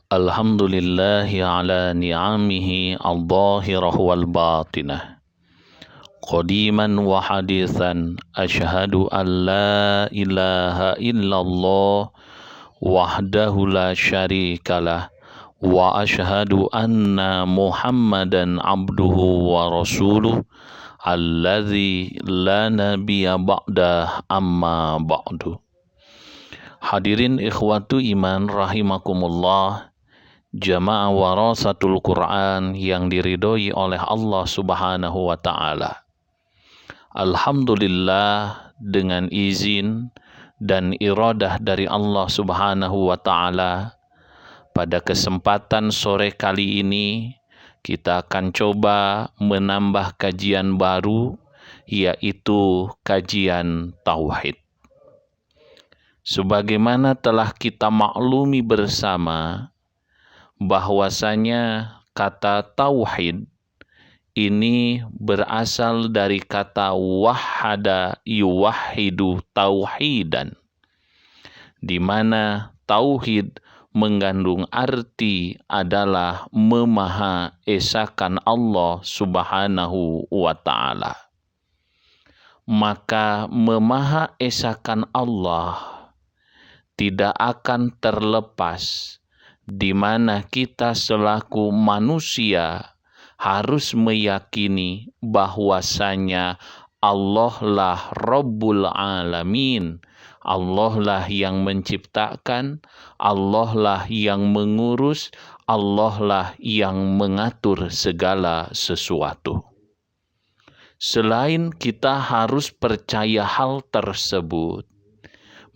Alhamdulillahi ala ni'amihi al-zahirah wal batinah. Qadiman wa hadithan asyhadu an la ilaha illallah wahdahu la syarikalah wa asyhadu anna Muhammadan abduhu wa rasuluh alladzi la nabiyya ba'dah amma ba'du. Hadirin ikhwatu iman rahimakumullah, jamaah warasatul Quran yang diridhoi oleh Allah Subhanahu wa taala. Alhamdulillah, dengan izin dan iradah dari Allah Subhanahu wa taala, pada kesempatan sore kali ini kita akan coba menambah kajian baru, yaitu kajian tauhid. Sebagaimana telah kita maklumi bersama, bahwasanya kata tauhid ini berasal dari kata wahada yuwahidu tauhidan, di mana tauhid mengandung arti adalah memaha esakan Allah Subhanahu wa ta'ala. Maka memaha esakan Allah tidak akan terlepas, di mana kita selaku manusia harus meyakini bahwasanya Allah lah Rabbul Alamin. Allah lah yang menciptakan, Allah lah yang mengurus, Allah lah yang mengatur segala sesuatu. Selain kita harus percaya hal tersebut,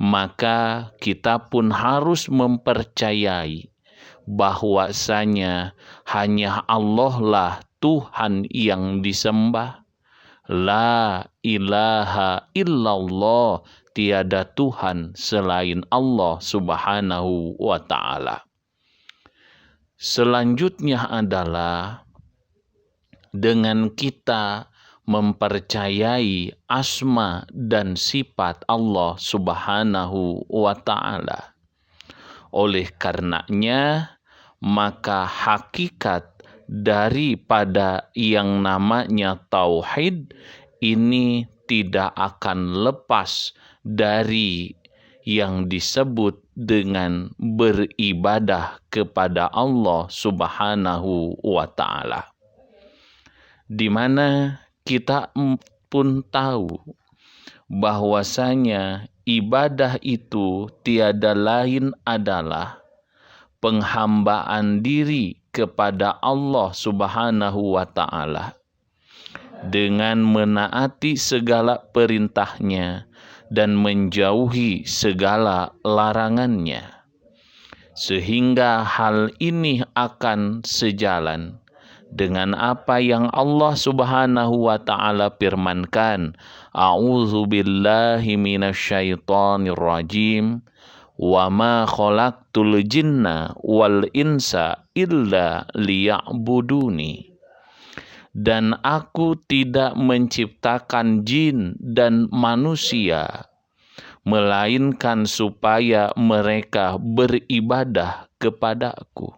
maka kita pun harus mempercayai bahwasanya hanya Allah lah Tuhan yang disembah. La ilaha illallah, tiada Tuhan selain Allah Subhanahu wa ta'ala. Selanjutnya adalah dengan kita mempercayai asma dan sifat Allah Subhanahu wa ta'ala. Oleh karenanya, maka hakikat daripada yang namanya tauhid ini tidak akan lepas dari yang disebut dengan beribadah kepada Allah Subhanahu wa ta'ala. Di mana kita pun tahu bahwasanya ibadah itu tiada lain adalah penghambaan diri kepada Allah Subhanahu wa ta'ala dengan menaati segala perintahnya dan menjauhi segala larangannya, sehingga hal ini akan sejalan dengan apa yang Allah Subhanahu wa ta'ala firmankan, a'udzu billahi minasyaitonir rajim, wa ma khalaqtul jinna wal insa illa liya'buduni. Dan aku tidak menciptakan jin dan manusia melainkan supaya mereka beribadah kepadaku.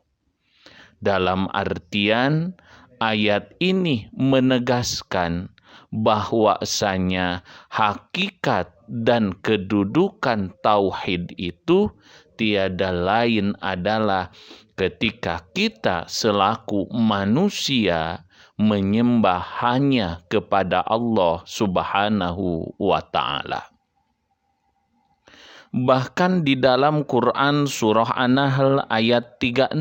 Dalam artian ayat ini menegaskan bahwasanya hakikat dan kedudukan tauhid itu tiada lain adalah ketika kita selaku manusia menyembah hanya kepada Allah Subhanahu wa ta'ala. Bahkan di dalam Quran surah An-Nahl ayat 36,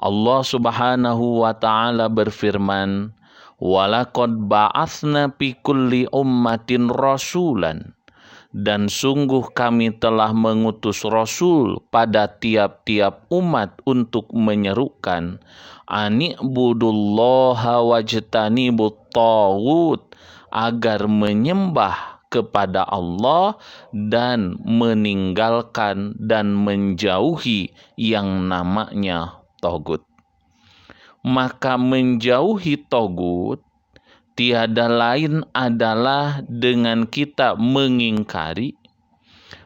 Allah Subhanahu wa ta'ala berfirman, walaqad ba'atsna fi kulli ummatin rasulan, dan sungguh kami telah mengutus Rasul pada tiap-tiap umat untuk menyerukan, ani'budullaha wajtanibut taghut, agar menyembah kepada Allah dan meninggalkan dan menjauhi yang namanya taghut. Maka menjauhi taghut tiada lain adalah dengan kita mengingkari,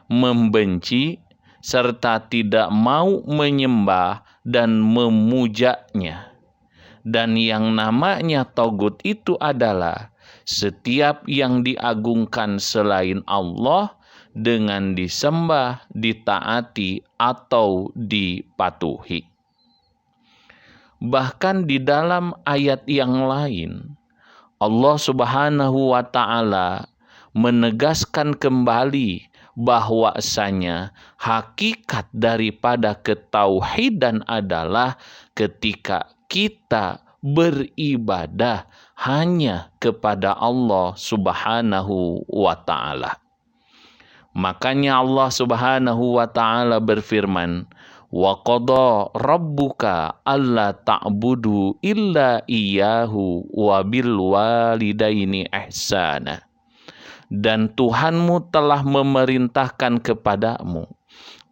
membenci, serta tidak mau menyembah dan memujanya. Dan yang namanya togut itu adalah setiap yang diagungkan selain Allah dengan disembah, ditaati, atau dipatuhi. Bahkan di dalam ayat yang lain, Allah Subhanahu wa Ta'ala menegaskan kembali bahwasanya hakikat daripada ketauhidan adalah ketika kita beribadah hanya kepada Allah Subhanahu wa Ta'ala. Makanya Allah Subhanahu wa Ta'ala berfirman, wa qada rabbuka alla ta'budu illa iyyahu wa bil walidaini ihsana. Dan Tuhanmu telah memerintahkan kepadamu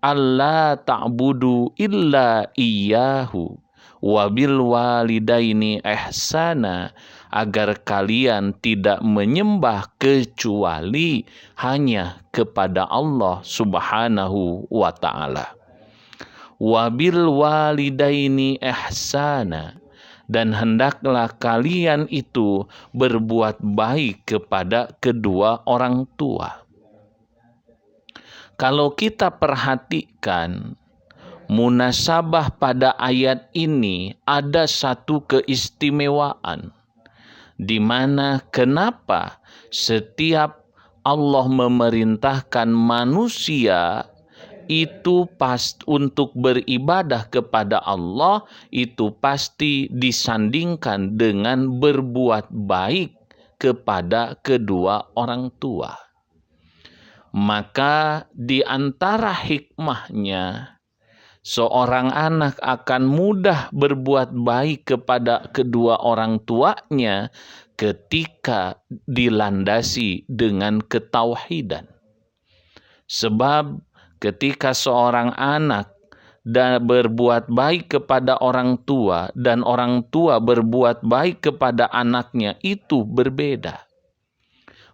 alla ta'budu illa iyyahu wa bil walidaini ihsana, agar kalian tidak menyembah kecuali hanya kepada Allah Subhanahu wa Ta'ala. Wabil walidaini ihsana, dan hendaklah kalian itu berbuat baik kepada kedua orang tua. Kalau kita perhatikan munasabah pada ayat ini, ada satu keistimewaan, di mana kenapa setiap Allah memerintahkan manusia itu untuk beribadah kepada Allah, itu pasti disandingkan dengan berbuat baik kepada kedua orang tua. Maka di antara hikmahnya, seorang anak akan mudah berbuat baik kepada kedua orang tuanya ketika dilandasi dengan ketauhidan. Sebab ketika seorang anak berbuat baik kepada orang tua dan orang tua berbuat baik kepada anaknya, itu berbeda.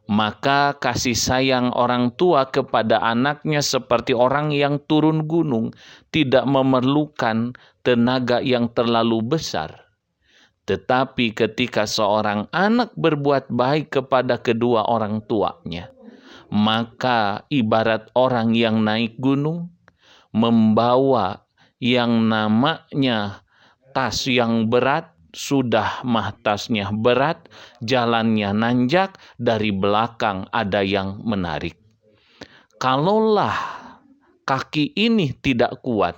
Maka kasih sayang orang tua kepada anaknya seperti orang yang turun gunung, tidak memerlukan tenaga yang terlalu besar. Tetapi ketika seorang anak berbuat baik kepada kedua orang tuanya, maka ibarat orang yang naik gunung, membawa yang namanya tas yang berat, sudah mah tasnya berat, jalannya nanjak, dari belakang ada yang menarik. Kalaulah kaki ini tidak kuat,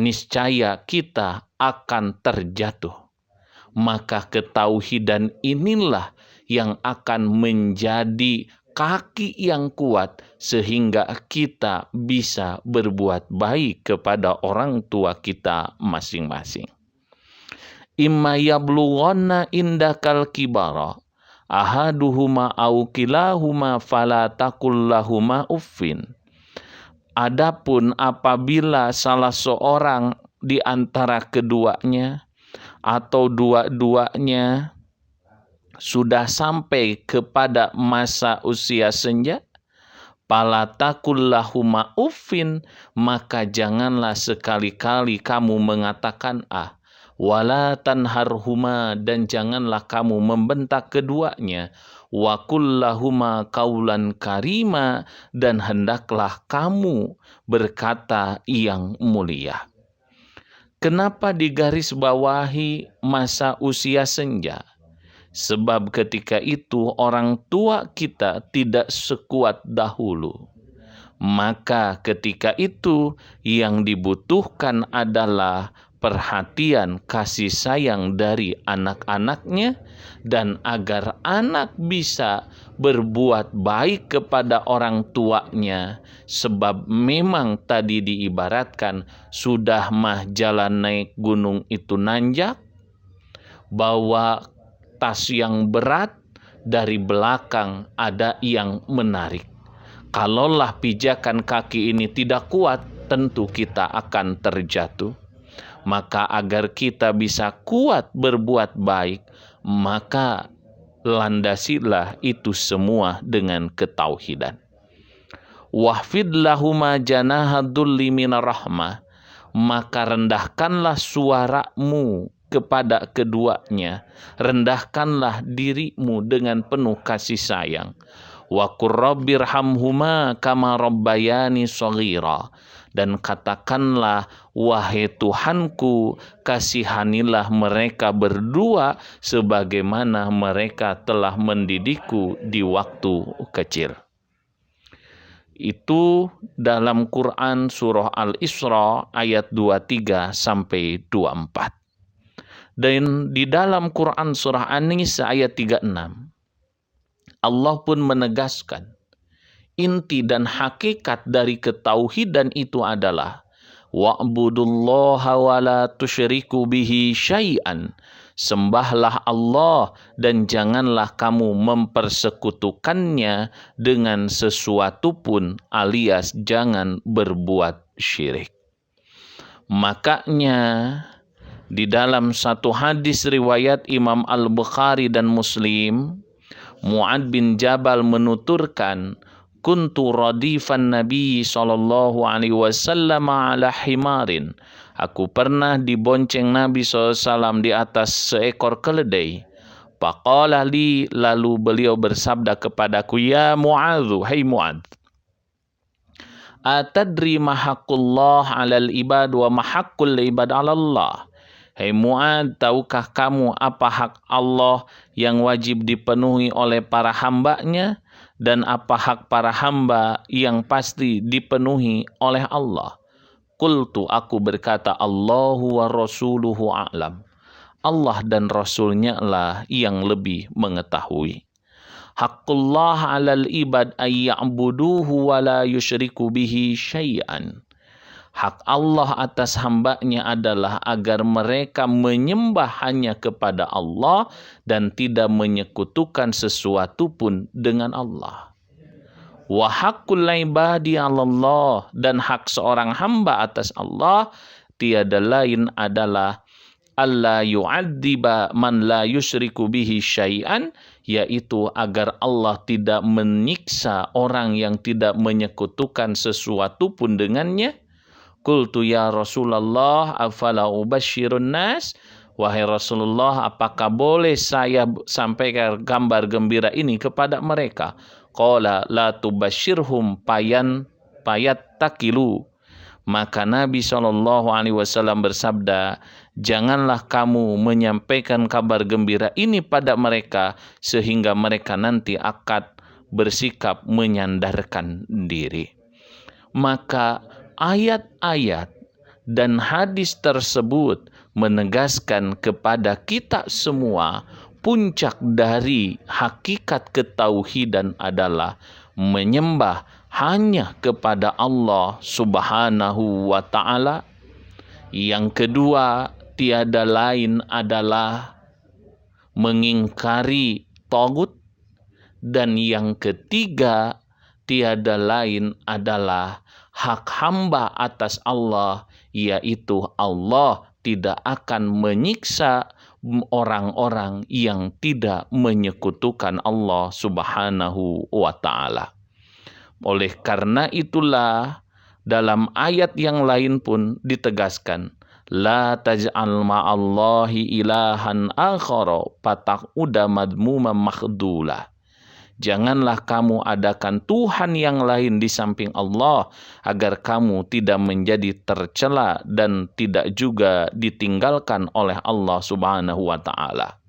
niscaya kita akan terjatuh. Maka ketauhidan inilah yang akan menjadi kaki yang kuat sehingga kita bisa berbuat baik kepada orang tua kita masing-masing. Imma yablughanna indakal kibara ahaduhuma au kilahuma fala taqul lahuma uffin. Adapun apabila salah seorang di antara keduanya atau dua-duanya sudah sampai kepada masa usia senja, fala taqul lahuma uffin, maka janganlah sekali-kali kamu mengatakan wala tanharhuma, dan janganlah kamu membentak keduanya, wa qul lahuma qaulan karima, dan hendaklah kamu berkata yang mulia. Kenapa digarisbawahi masa usia senja? Sebab ketika itu orang tua kita tidak sekuat dahulu. Maka ketika itu yang dibutuhkan adalah perhatian kasih sayang dari anak-anaknya, dan agar anak bisa berbuat baik kepada orang tuanya. Sebab memang tadi diibaratkan sudah mah jalan naik gunung itu nanjak, bawa tas yang berat, dari belakang ada yang menarik. Kalaulah pijakan kaki ini tidak kuat, tentu kita akan terjatuh. Maka agar kita bisa kuat berbuat baik, maka landasilah itu semua dengan ketauhidan. wahfid lahuma janahadulli minar rahmah, maka rendahkanlah suaramu kepada keduanya, rendahkanlah dirimu dengan penuh kasih sayang. Wa qur rabbirhamhuma kama rabbayani shaghira, dan katakanlah, wahai Tuhanku, kasihanilah mereka berdua sebagaimana mereka telah mendidikku di waktu kecil. Itu dalam Quran surah Al-Isra ayat 23 sampai 24. Dan di dalam Quran surah An-Nisa ayat 36, Allah pun menegaskan inti dan hakikat dari ketauhidan itu adalah wa'budullaha wa la tusyriku bihi syai'an. Sembahlah Allah dan janganlah kamu mempersekutukannya dengan sesuatu pun, alias jangan berbuat syirik. Makanya di dalam satu hadis riwayat Imam Al-Bukhari dan Muslim, Mu'ad bin Jabal menuturkan, kuntu radifan Nabi sallallahu alaihi wasallam ala himarin. Aku pernah dibonceng Nabi SAW di atas seekor keledai. Faqala li, lalu beliau bersabda kepadaku, ya Mu'adzu, hai Mu'adz, atadri ma haqqullah 'alal ibad wa ma haqqul ibad 'ala Allah. Hai Mu'adz, tahukah kamu apa hak Allah yang wajib dipenuhi oleh para hambanya, dan apa hak para hamba yang pasti dipenuhi oleh Allah? Qultu, aku berkata, Allahu wa rasuluhu a'lam. Allah dan Rasulnya lah yang lebih mengetahui. Haqqullah 'alal ibad ayya'buduhu wa la yusyriku bihi syai'an. Hak Allah atas hambanya adalah agar mereka menyembah hanya kepada Allah dan tidak menyekutukan sesuatu pun dengan Allah. Wa haqqul ibadi 'alallah, dan hak seorang hamba atas Allah tiada lain adalah alla yu'adziba man la yusyriku bihi syai'an, yaitu agar Allah tidak menyiksa orang yang tidak menyekutukan sesuatu pun dengannya. Qultu ya Rasulullah afala ubasyirun nas, wahai Rasulullah, apakah boleh saya sampaikan kabar gembira ini kepada mereka? Qala la tubasyirhum payat takilu. Maka Nabi SAW bersabda, janganlah kamu menyampaikan kabar gembira ini pada mereka sehingga mereka nanti akan bersikap menyandarkan diri. Maka ayat-ayat dan hadis tersebut menegaskan kepada kita semua, puncak dari hakikat ketauhidan adalah menyembah hanya kepada Allah Subhanahu wa ta'ala. Yang kedua, tiada lain adalah mengingkari tagut. Dan yang ketiga, tiada lain adalah hak hamba atas Allah, yaitu Allah tidak akan menyiksa orang-orang yang tidak menyekutukan Allah Subhanahu wa ta'ala. Oleh karena itulah dalam ayat yang lain pun ditegaskan, la taj'al ma'allahi ilahan akhara fataq'uda madmuman makhdula. Janganlah kamu adakan Tuhan yang lain di samping Allah agar kamu tidak menjadi tercela dan tidak juga ditinggalkan oleh Allah Subhanahu wa ta'ala.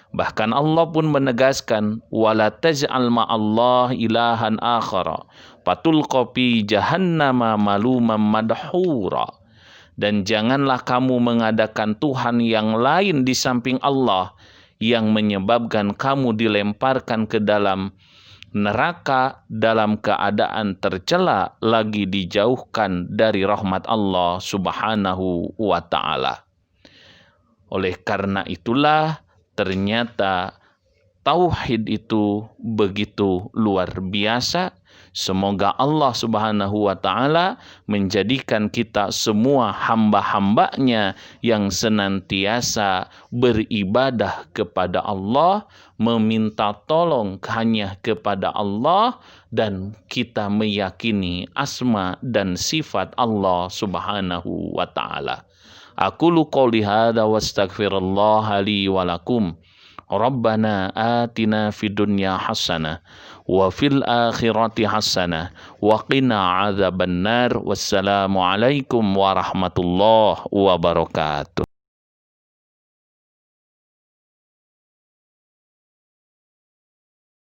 Bahkan Allah pun menegaskan, wala taj'al ma'allah ilahan akhara fatulqa fi jahannama maluman madhura. Dan janganlah kamu mengadakan Tuhan yang lain di samping Allah yang menyebabkan kamu dilemparkan ke dalam neraka dalam keadaan tercela lagi dijauhkan dari rahmat Allah Subhanahu wa ta'ala. Oleh karena itulah ternyata tauhid itu begitu luar biasa. Semoga Allah Subhanahu wa ta'ala menjadikan kita semua hamba-hambanya yang senantiasa beribadah kepada Allah, meminta tolong hanya kepada Allah, dan kita meyakini asma dan sifat Allah Subhanahu wa taala. Aqulu qouli hadza wastaghfirullah li wa lakum. Rabbana atina fid dunya hasanah wa fil akhirati hasanah wa qina adzabannar. Wassalamu alaikum warahmatullahi wabarakatuh.